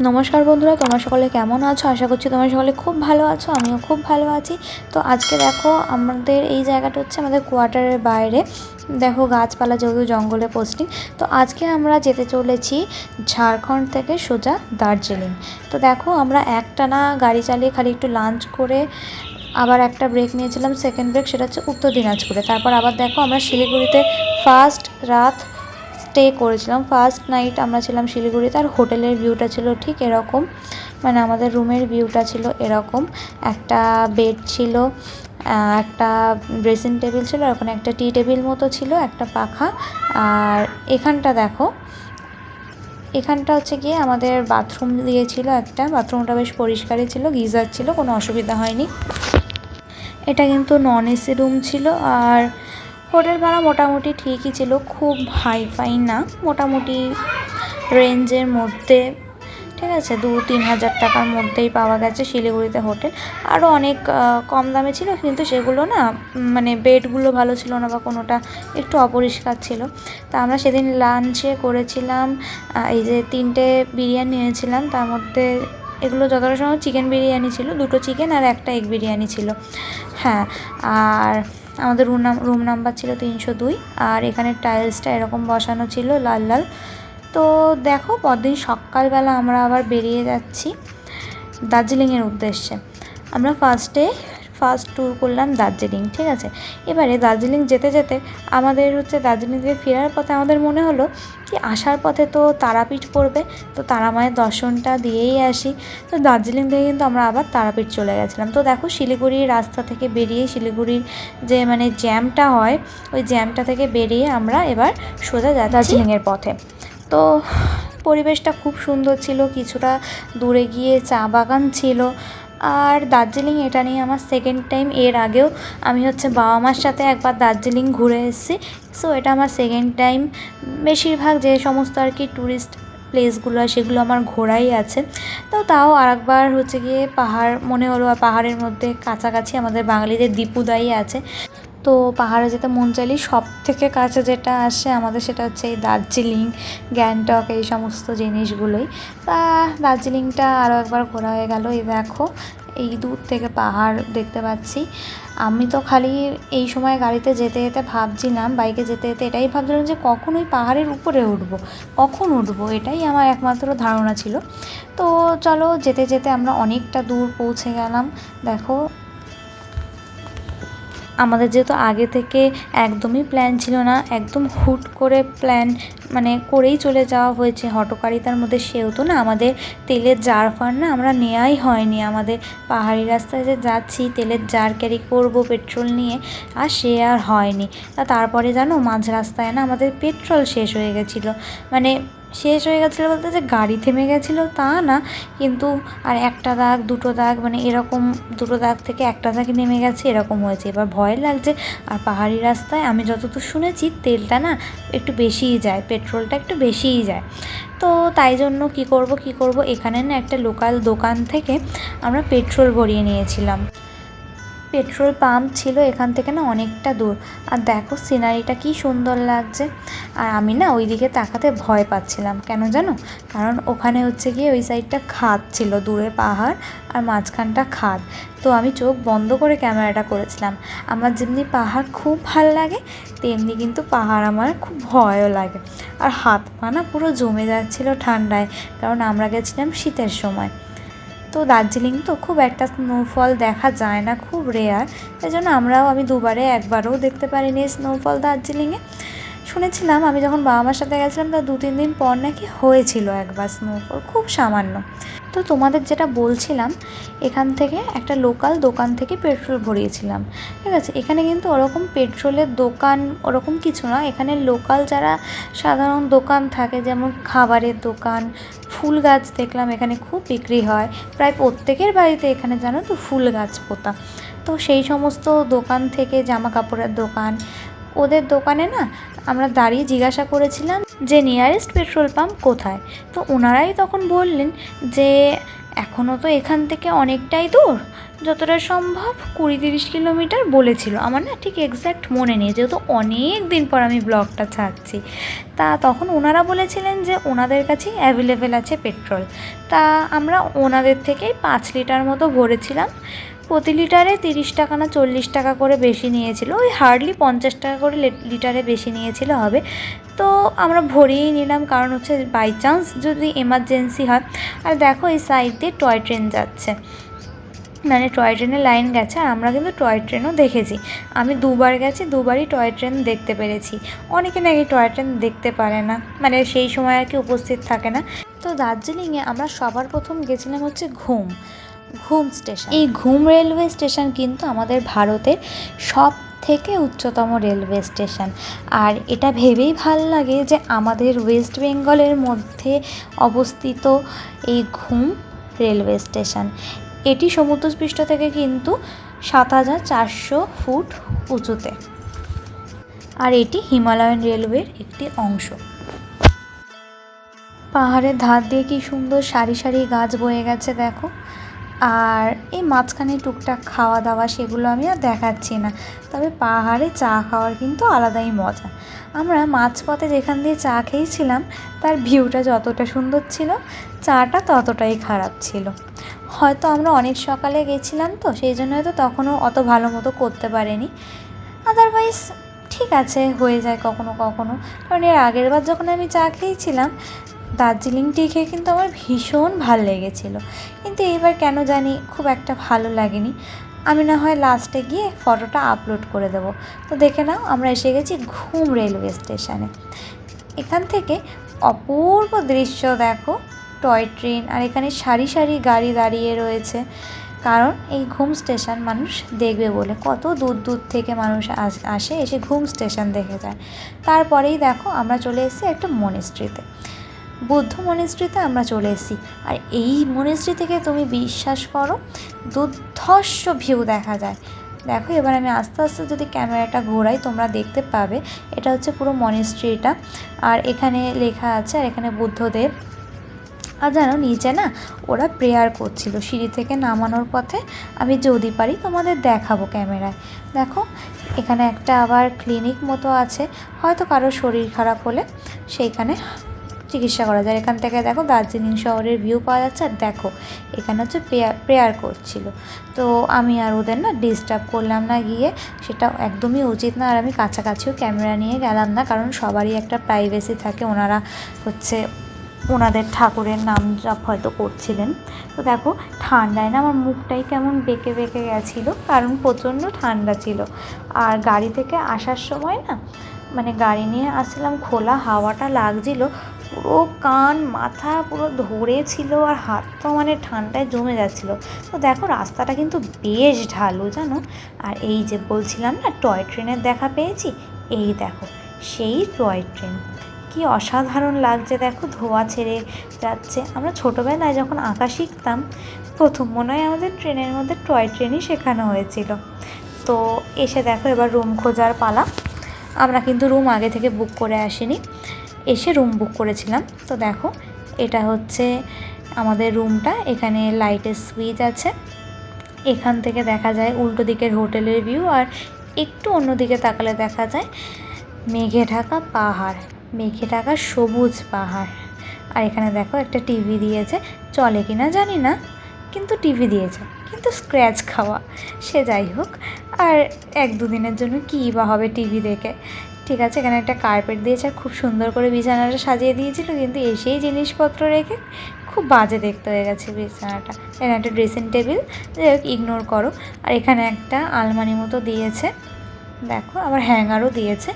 নমস্কার বন্ধুরা, তোমরা সকলে কেমন আছো? আশা করছি তোমরা সকলে খুব ভালো আছো। আমিও খুব ভালো আছি। তো আজকে দেখো, আমাদের এই জায়গাটা হচ্ছে আমাদের কোয়ার্টারের বাইরে। দেখো গাছপালা, যেহেতু জঙ্গলে পোস্টিং। তো আজকে আমরা যেতে চলেছি ঝাড়খণ্ড থেকে সোজা দার্জিলিং। তো দেখো, আমরা একটানা গাড়ি চালিয়ে খালি একটু লাঞ্চ করে আবার একটা ব্রেক নিয়েছিলাম, সেকেন্ড ব্রেক, সেটা হচ্ছে উত্তর দিনাজপুরে। তারপর আবার দেখো, আমরা শিলিগুড়িতে ফার্স্ট রাত স্টে করেছিলাম। ফার্স্ট নাইট আমরা ছিলাম শিলিগুড়িতে। আর হোটেলের ভিউটা ছিল ঠিক এরকম, মানে আমাদের রুমের ভিউটা ছিল এরকম। একটা বেড ছিল, একটা ড্রেসিং টেবিল ছিল, আর ওখানে একটা টি টেবিল মতো ছিল, একটা পাখা। আর এখানটা দেখো, এখানটা হচ্ছে গিয়ে আমাদের বাথরুম দিয়েছিল একটা। বাথরুমটা বেশ পরিষ্কারই ছিল, গিজার ছিল, কোনো অসুবিধা হয়নি। এটা কিন্তু নন এসি রুম ছিল। আর হোটেল ভাড়া মোটামুটি ঠিকই ছিল, খুব হাইফাই না, মোটামুটি রেঞ্জের মধ্যে, ঠিক আছে। 2-3 হাজার টাকার মধ্যেই পাওয়া গেছে শিলিগুড়িতে হোটেল। আরও অনেক কম দামে ছিল, কিন্তু সেগুলো না, মানে বেডগুলো ভালো ছিল না, বা কোনোটা একটু অপরিষ্কার ছিল। তা আমরা সেদিন লাঞ্চে করেছিলাম এই যে 3টে বিরিয়ানি নিয়েছিলাম। তার মধ্যে এগুলো যতটা সময় চিকেন বিরিয়ানি ছিল, 2টো চিকেন আর একটা এগ বিরিয়ানি ছিল। হ্যাঁ, আর আমাদের রুম নাম্বার ছিল 302। আর এখানে টাইলসটা এরকম বসানো ছিল লাল লাল। তো দেখো, পরদিন সকালবেলা আমরা আবার বেরিয়ে যাচ্ছি দার্জিলিংয়ের উদ্দেশ্যে। আমরা ফার্স্ট ট্যুর করলাম দার্জিলিং, ঠিক আছে। এবারে দার্জিলিং যেতে যেতে আমাদের হচ্ছে দার্জিলিং থেকে ফেরার পথে আমাদের মনে হলো কি আসার পথে তো তারাপীঠ পড়বে, তো তারা মায়ের দর্শনটা দিয়েই আসি। তো দার্জিলিং থেকে কিন্তু আমরা আবার তারাপীঠ চলে গেছিলাম। তো দেখো, শিলিগুড়ির রাস্তা থেকে বেরিয়ে, শিলিগুড়ির যে মানে জ্যামটা হয়, ওই জ্যামটা থেকে বেরিয়ে আমরা এবার সোজা যাচ্ছি দার্জিলিংয়ের পথে। তো পরিবেশটা খুব সুন্দর ছিল, কিছুটা দূরে গিয়ে চা বাগান ছিল। আর দার্জিলিং এটা নিয়ে আমার সেকেন্ড টাইম। এর আগেও আমি হচ্ছে বাবা মার সাথে একবার দার্জিলিং ঘুরে এসেছি। সো এটা আমার সেকেন্ড টাইম। বেশিরভাগ যে সমস্ত আর কি ট্যুরিস্ট প্লেসগুলো সেগুলো আমার ঘোরাই আছে। তো তাও আরেকবার হচ্ছে গিয়ে পাহাড় মনে হলো। আর পাহাড়ের মধ্যে কাছাকাছি আমাদের বাঙালিদের দীপুদাই আছে। তো পাহাড়ে যেতে মন চাইলেই সব থেকে কাছে যেটা আসে আমাদের, সেটা হচ্ছে এই দার্জিলিং, গ্যাংটক, এই সমস্ত জিনিসগুলোই। তা দার্জিলিংটা আরও একবার ঘোরা হয়ে গেল। এই দেখো, এই দূর থেকে পাহাড় দেখতে পাচ্ছি। আমি তো খালি এই সময় গাড়িতে যেতে যেতে ভাবছিলাম, বাইকে যেতে যেতে এটাই ভাবছিলাম যে কখন ওই পাহাড়ের উপরে উঠবো, কখন উঠবো, এটাই আমার একমাত্র ধারণা ছিল। তো চলো, যেতে যেতে আমরা অনেকটা দূর পৌঁছে গেলাম। দেখো, আমাদের যেহেতু আগে থেকে একদমই প্ল্যান ছিল না, একদম হুট করে প্ল্যান মানে করেই চলে যাওয়া হয়েছে হঠকারিতার মধ্যে, সেহেতু না আমাদের তেলের জার ফার না আমরা নেওয়াই হয়নি। আমাদের পাহাড়ি রাস্তায় যে যাচ্ছি, তেলের জার ক্যারি করব পেট্রোল নিয়ে, আর সে আর হয়নি। তারপরে জানো, মাঝ রাস্তায় না আমাদের পেট্রোল শেষ হয়ে গেছিলো। মানে শেষ হয়ে গেছিলো বলতে যে গাড়ি থেমে গেছিলো তা না, কিন্তু আর একটা দাগ, দুটো দাগ, মানে এরকম দুটো দাগ থেকে একটা দাগে নেমে গেছে, এরকম হয়েছে। এবার ভয় লাগছে। আর পাহাড়ি রাস্তায় আমি যতদূর শুনেছি তেলটা না একটু বেশিই যায়, পেট্রোলটা একটু বেশিই যায়। তো তাই জন্য কী করব, এখানে না একটা লোকাল দোকান থেকে আমরা পেট্রোল ভরিয়ে নিয়েছিলাম। পেট্রোল পাম্প ছিল এখান থেকে না অনেকটা দূর। আর দেখো সিনারিটা কি সুন্দর লাগছে। আর আমি না ওই দিকে তাকাতে ভয় পাচ্ছিলাম, কেন জানো? কারণ ওখানে হচ্ছে গিয়ে ওই সাইডটা খাদ ছিল, দূরে পাহাড় আর মাঝখানটা খাদ। তো আমি চোখ বন্ধ করে ক্যামেরাটা করেছিলাম। আমার যেমনি পাহাড় খুব ভাল লাগে, তেমনি কিন্তু পাহাড় আমার খুব ভয়ও লাগে। আর হাত পা না পুরো জমে যাচ্ছিলো ঠান্ডায়, কারণ আমরা গেছিলাম শীতের সময়। তো দার্জিলিং তো খুব একটা স্নোফল দেখা যায় না, খুব রেয়ার। তাই জন্য আমি দুবারে একবারও দেখতে পারিনি স্নোফল দার্জিলিংয়ে। শুনেছিলাম আমি যখন বাবা মার সাথে গেছিলাম তার 2-3 দিন পর নাকি হয়েছিল একবার স্নোফল, খুব সামান্য। তো তোমাদের যেটা বলছিলাম, এখান থেকে একটা লোকাল দোকান থেকে পেট্রোল ভরিয়েছিলাম, ঠিক আছে। এখানে কিন্তু ওরকম পেট্রোলের দোকান ওরকম কিছু না। এখানে লোকাল যারা সাধারণ দোকান থাকে, যেমন খাবারের দোকান, ফুল গাছ দেখলাম এখানে খুব বিক্রি হয়। প্রায় প্রত্যেকের বাড়িতে এখানে জানো তো ফুল গাছ পোতা। তো সেই সমস্ত দোকান থেকে, জামা কাপড়ের দোকান, ওদের দোকানে না আমরা দাঁড়িয়ে জিজ্ঞাসা করেছিলাম যে নিয়ারেস্ট পেট্রোল পাম্প কোথায়। তো ওনারাই তখন বললেন যে এখনও তো এখান থেকে অনেকটাই দূর, যতটা সম্ভব 20-30 কিলোমিটার বলেছিল, আমার না ঠিক এক্স্যাক্ট মনে নেই, যেহেতু অনেক দিন পর আমি ব্লগটা ছাড়ছি। তা তখন ওনারা বলেছিলেন যে ওনাদের কাছেই অ্যাভেলেবেল আছে পেট্রোল। তা আমরা ওনাদের থেকেই 5 লিটার মতো ভরেছিলাম। প্রতি লিটারে 30 টাকা না 40 টাকা করে বেশি নিয়েছিল, ওই হার্ডলি 50 টাকা করে লিটারে বেশি নিয়েছিল হবে। তো আমরা ভরিয়েই নিলাম, কারণ হচ্ছে বাই চান্স যদি এমার্জেন্সি হয়। আর দেখো এই সাইড দিয়ে টয় ট্রেন যাচ্ছে, মানে টয় ট্রেনের লাইন গেছে, আর আমরা কিন্তু টয় ট্রেনও দেখেছি। আমি 2বার গেছি, 2বারই টয় ট্রেন দেখতে পেরেছি। অনেকে নাকি টয় ট্রেন দেখতে পারে না, মানে সেই সময় আর কি উপস্থিত থাকে না। তো দার্জিলিংয়ে আমরা সবার প্রথম গেছিলাম হচ্ছে ঘুম স্টেশন। এই ঘুম রেলওয়ে স্টেশন কিন্তু আমাদের ভারতের সব থেকে উচ্চতম রেলওয়ে স্টেশন। আর এটা ভেবেই ভাল লাগে যে আমাদের ওয়েস্ট বেঙ্গলের মধ্যে অবস্থিত এই ঘুম রেলওয়ে স্টেশন। এটি সমুদ্রপৃষ্ঠ থেকে কিন্তু 7,400 ফুট উঁচুতে, আর এটি হিমালয়ান রেলওয়ের একটি অংশ। পাহাড়ের ধার দিয়ে কি সুন্দর সারি সারি গাছ বয়ে গেছে দেখো। আর এই মাঝখানে টুকটাক খাওয়া দাওয়া, সেগুলো আমি আর দেখাচ্ছি না। তবে পাহাড়ে চা খাওয়ার কিন্তু আলাদাই মজা। আমরা মাঝপথে যেখান দিয়ে চা খেয়েছিলাম, তার ভিউটা যতটা সুন্দর ছিল, চাটা ততটাই খারাপ ছিল। হয়তো আমরা অনেক সকালে গেছিলাম, তো সেই জন্য হয়তো তখনও অত ভালো মতো করতে পারিনি। আদারওয়াইজ ঠিক আছে, হয়ে যায় কখনো কখনো। কারণ এর আগের বার যখন আমি চা খেয়েছিলাম, দার্জিলিং টি খেয়ে কিন্তু আমার ভীষণ ভালো লেগেছিলো, কিন্তু এইবার কেন জানি খুব একটা ভালো লাগেনি। আমি না হয় লাস্টে গিয়ে ফটোটা আপলোড করে দেবো। তো দেখে নাও, আমরা এসে গেছি ঘুম রেলওয়ে স্টেশনে। এখান থেকে অপূর্ব দৃশ্য দেখো, টয় ট্রেন, আর এখানে সারি সারি গাড়ি দাঁড়িয়ে রয়েছে। কারণ এই ঘুম স্টেশন মানুষ দেখবে বলে কত দূর দূর থেকে মানুষ আসে, এসে ঘুম স্টেশন দেখে যায়। তারপরেই দেখো আমরা চলে এসেছি একটা মনিস্ট্রিতে, বুদ্ধ মনিস্ট্রিতে আমরা চলে এসেছি। আর এই মনিস্ট্রি থেকে তুমি বিশ্বাস করো দুর্ধর্ষ ভিউ দেখা যায়। দেখো এবার আমি আস্তে আস্তে যদি ক্যামেরাটা ঘোরাই, তোমরা দেখতে পাবে এটা হচ্ছে পুরো মনিস্ট্রিটা। আর এখানে লেখা আছে, আর এখানে বুদ্ধদেব। আর জানো নিচে না ওরা প্রেয়ার করছিল সিঁড়ি থেকে নামানোর পথে। আমি যদি পারি তোমাদের দেখাবো ক্যামেরায়। দেখো এখানে একটা আবার ক্লিনিক মতো আছে, হয়তো কারো শরীর খারাপ হলে সেইখানে চিকিৎসা করা যায়। এখান থেকে দেখো দার্জিলিং শহরের ভিউ পাওয়া যাচ্ছে। আর দেখো এখানে হচ্ছে প্রেয়ার করছিল। তো আমি আর ওদের না ডিস্টার্ব করলাম না গিয়ে, সেটা একদমই উচিত না। আর আমি কাছাকাছিও ক্যামেরা নিয়ে গেলাম না, কারণ সবারই একটা প্রাইভেসি থাকে। ওনারা হচ্ছে ওনাদের ঠাকুরের নাম জপ হয়তো করছিলেন। তো দেখো ঠান্ডায় না আমার মুখটাই কেমন বেঁকে বেঁকে গেছিলো, কারণ প্রচণ্ড ঠান্ডা ছিল। আর গাড়ি থেকে আসার সময় না, মানে গাড়ি নিয়ে আসছিলাম, খোলা হাওয়াটা লাগছিল, পুরো কান মাথা পুরো ধরেছিল, আর হাত তো মানে ঠান্ডায় জমে যাচ্ছিলো। তো দেখো রাস্তাটা কিন্তু বেশ ঢালু জানো। আর এই যে বলছিলাম না টয় ট্রেনের দেখা পেয়েছি, এই দেখো সেই টয় ট্রেন, কি অসাধারণ লাগছে দেখো, ধোঁয়া ছেড়ে যাচ্ছে। আমরা ছোটোবেলায় যখন আঁকা শিখতাম, প্রথম মনে হয় আমাদের ট্রেনের মধ্যে টয় ট্রেনই শেখানো হয়েছিল। তো এসে দেখো এবার রুম খোঁজার পালা। আমরা কিন্তু রুম আগে থেকে বুক করে আসিনি, এসে রুম বুক করেছিলাম। তো দেখো এটা হচ্ছে আমাদের রুমটা, এখানে লাইটের সুইচ আছে। এখান থেকে দেখা যায় উল্টো দিকের হোটেলের ভিউ, আর একটু অন্যদিকে তাকালে দেখা যায় মেঘে ঢাকা পাহাড়, মেঘে ঢাকা সবুজ পাহাড়। আর এখানে দেখো একটা টিভি দিয়েছে, চলে কিনা জানি না, কিন্তু টিভি দিয়েছে, কিন্তু স্ক্র্যাচ খাওয়া, সে যাই হোক। আর 1-2 দিনের জন্য কী বা হবে টিভি দেখে। ঠিক আছে, এখানে একটা কার্পেট দিয়েছে, আর খুব সুন্দর করে বিছানাটা সাজিয়ে দিয়েছিল, কিন্তু এসেই জিনিসপত্র রেখে খুব বাজে দেখতে হয়ে গেছে বিছানাটা। এখানে একটা ড্রেসিং টেবিল, যাই হোক ইগনোর করো। আর এখানে একটা আলমারি মতো দিয়েছে, দেখো আবার হ্যাঙ্গারও দিয়েছে,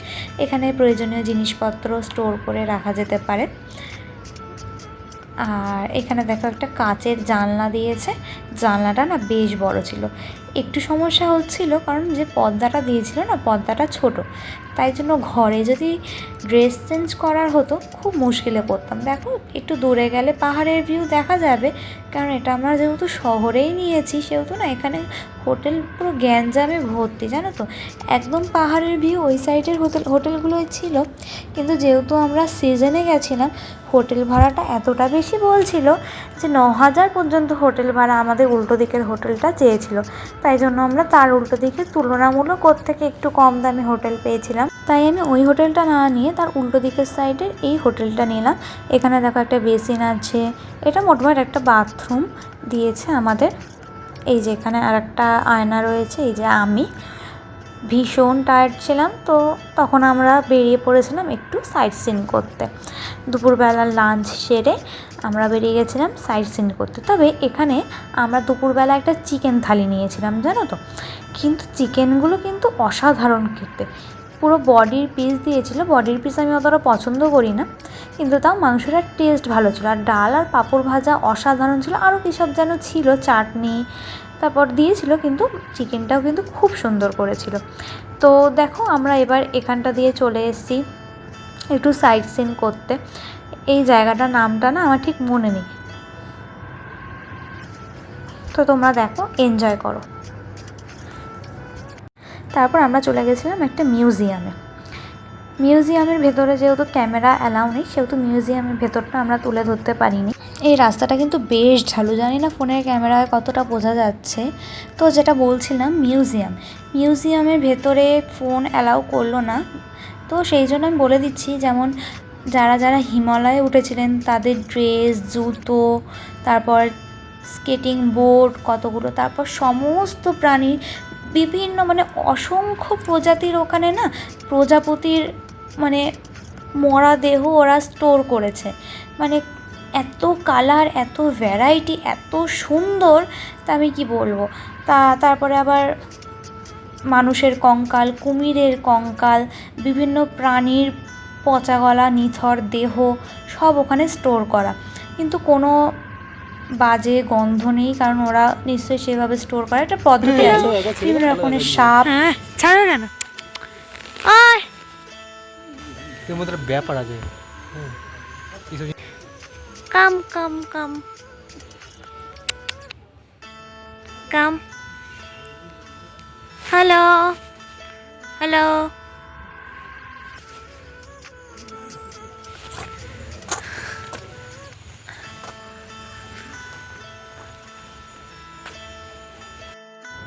এখানে প্রয়োজনীয় জিনিসপত্র স্টোর করে রাখা যেতে পারে। আর এখানে দেখো একটা কাচের জানলা দিয়েছে, জানলাটা না বেশ বড় ছিল। একটু সমস্যা হচ্ছিল, কারণ যে পর্দাটা দিয়েছিল না, পর্দাটা ছোট, তাই জন্য ঘরে যদি ড্রেস চেঞ্জ করার হতো খুব মুশকিলে পড়তাম। দেখো একটু দূরে গেলে পাহাড়ের ভিউ দেখা যাবে, কারণ এটা আমরা যেহেতু শহরেই নিয়েছি, সেহেতু না এখানে হোটেল পুরো গ্যাঞ্জামে ভর্তি, জানো তো, একদম পাহাড়ের ভিউ ওই সাইডের হোটেলগুলোই ছিল। কিন্তু যেহেতু আমরা সিজনে গেছিলাম, হোটেল ভাড়াটা এতটা বেশি বলছিল যে 9,000 পর্যন্ত হোটেল ভাড়া আমাদের উল্টো দিকের হোটেলটা চেয়েছিল। তাই জন্য আমরা তার উল্টো দিকে তুলনামূলক ওর থেকে একটু কম দামে হোটেল পেয়েছিলাম, তাই আমি ওই হোটেলটা না নিয়ে তার উল্টো দিকের সাইডের এই হোটেলটা নিলাম। এখানে দেখো একটা বেসিন আছে, এটা মোটমাট একটা বাথরুম দিয়েছে আমাদের। এই যে এখানে আর একটা আয়না রয়েছে। এই যে আমি ভীষণ টায়ার্ড ছিলাম, তো তখন আমরা বেরিয়ে পড়েছিলাম একটু সাইট সিন করতে। দুপুরবেলা লাঞ্চ সেরে আমরা বেরিয়ে গেছিলাম সাইট সিন করতে। তবে এখানে আমরা দুপুরবেলা একটা চিকেন থালি নিয়েছিলাম, জানো তো, কিন্তু চিকেনগুলো কিন্তু অসাধারণ খেতে। পুরো বডির পিস দিয়েছিল, বডির পিস আমি অতটা পছন্দ করি না, কিন্তু তাও মাংসটার টেস্ট ভালো ছিল। আর ডাল আর পাঁপড় ভাজা অসাধারণ ছিল, আরও কী সব যেন ছিল, চাটনি তারপর দিয়েছিল, কিন্তু চিকেনটাও কিন্তু খুব সুন্দর করেছিল। তো দেখো আমরা এবার এখানটা দিয়ে চলে এসেছি একটু সাইট সিন করতে। এই জায়গাটার নামটা না আমার ঠিক মনে নেই, তো তোমরা দেখো, এনজয় করো। তারপর আমরা চলে গেছিলাম একটা মিউজিয়ামে। মিউজিয়ামের ভেতরে যেহেতু ক্যামেরা অ্যালাউ নেই, সেহেতু মিউজিয়ামের ভেতরটা আমরা তুলে ধরতে পারিনি। এই রাস্তাটা কিন্তু বেশ ঢালু, জানি না ফোনের ক্যামেরায় কতটা বোঝা যাচ্ছে। তো যেটা বলছিলাম, মিউজিয়ামের ভেতরে ফোন অ্যালাউ করলো না। তো সেই জন্য আমি বলে দিচ্ছি, যেমন যারা যারা হিমালয়ে উঠেছিলেন তাদের ড্রেস, জুতো, তারপর স্কেটিং বোর্ড কতগুলো, তারপর সমস্ত প্রাণীর বিভিন্ন মানে অসংখ্য প্রজাতির ওখানে না প্রজাপতির মানে মরা দেহ ওরা স্টোর করেছে। মানে এত কালার, এত ভ্যারাইটি, এত সুন্দর, তা আমি কি বলবো। তারপরে আবার মানুষের কঙ্কাল, কুমিরের কঙ্কাল, বিভিন্ন প্রাণীর পচা গলা নিথর দেহ সব ওখানে স্টোর করা, কিন্তু কোনো বাজে গন্ধ নেই, কারণ ওরা নিশ্চয়ই সেভাবে স্টোর করে একটা পদ্ধতি আছে। বিভিন্ন রকমের সাপ, ছাড়ো কেন, ব্যাপার আছে। কাম কাম কাম কাম, হ্যালো হ্যালো।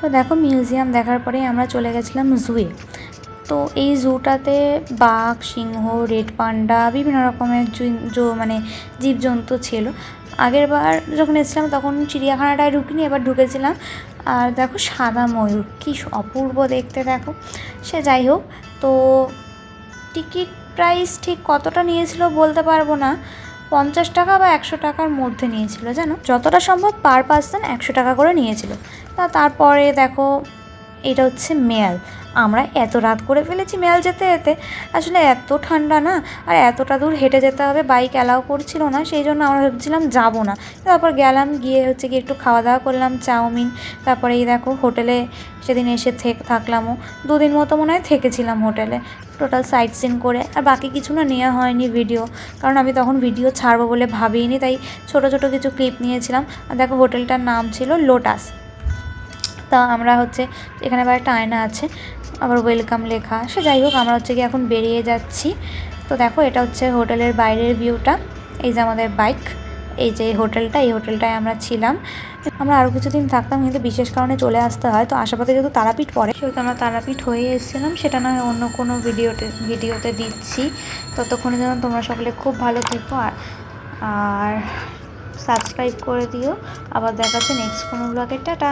তো দেখো, মিউজিয়াম দেখার পরেই আমরা চলে গেছিলাম জুয়ে। তো এই জুটাতে বাঘ, সিংহ, রেড পান্ডা, বিভিন্ন রকমের মানে জীবজন্তু ছিল। আগের বার যখন এসেছিলাম তখন চিড়িয়াখানাটায় ঢুকিনি, এবার ঢুকেছিলাম। আর দেখো সাদা ময়ূর, কী অপূর্ব দেখতে, দেখো। সে যাই হোক, তো টিকিট প্রাইস ঠিক কতটা নিয়েছিল বলতে পারবো না, 50 টাকা বা 100 টাকার মধ্যে নিয়েছিল, জানো, যতটা সম্ভব পার পার্সন 100 টাকা করে নিয়েছিল। তারপরে দেখো, এটা হচ্ছে মেয়াল। আমরা এত রাত করে ফেলেছি মেয়াল যেতে যেতে, আসলে এত ঠান্ডা না, আর এতটা দূর হেঁটে যেতে হবে, বাইক অ্যালাউ করছিল না, সেই জন্য আমরা ভাবছিলাম যাবো না। তারপর গেলাম, গিয়ে হচ্ছে কি একটু খাওয়া দাওয়া করলাম, চাউমিন। তারপরে এই দেখো হোটেলে সেদিন এসে থাকলামও 2 দিন মতো মনে হয় থেকেছিলাম হোটেলে, টোটাল সাইট সিন করে। আর বাকি কিছু না নেওয়া হয়নি ভিডিও, কারণ আমি তখন ভিডিও ছাড়বো বলে ভাবিনি, তাই ছোট ছোট কিছু ক্লিপ নিয়েছিলাম। আর দেখো হোটেলটার নাম ছিল লোটাস। তা আমরা হচ্ছে এখানে আবার একটা আয়না আছে, আবার ওয়েলকাম লেখা। সে যাই হোক, আমরা হচ্ছে কি এখন বেরিয়ে যাচ্ছি। তো দেখো এটা হচ্ছে হোটেলের বাইরের ভিউটা। এই যে আমাদের বাইক, এই যে হোটেলটা, এই হোটেলটায় আমরা ছিলাম। আমরা আরও কিছুদিন থাকতাম, কিন্তু বিশেষ কারণে চলে আসতে হয়। তো আশেপাশে যেহেতু তারাপীঠ পড়ে, সেহেতু আমরা তারাপীঠ হয়ে এসেছিলাম। সেটা নয় অন্য কোনো ভিডিওতে দিচ্ছি। ততক্ষণে যেন তোমরা সকলে খুব ভালো থেকো, আর সাবস্ক্রাইব করে দিও। আবার দেখা হচ্ছে নেক্সট কোনো ব্লগে। টাটা।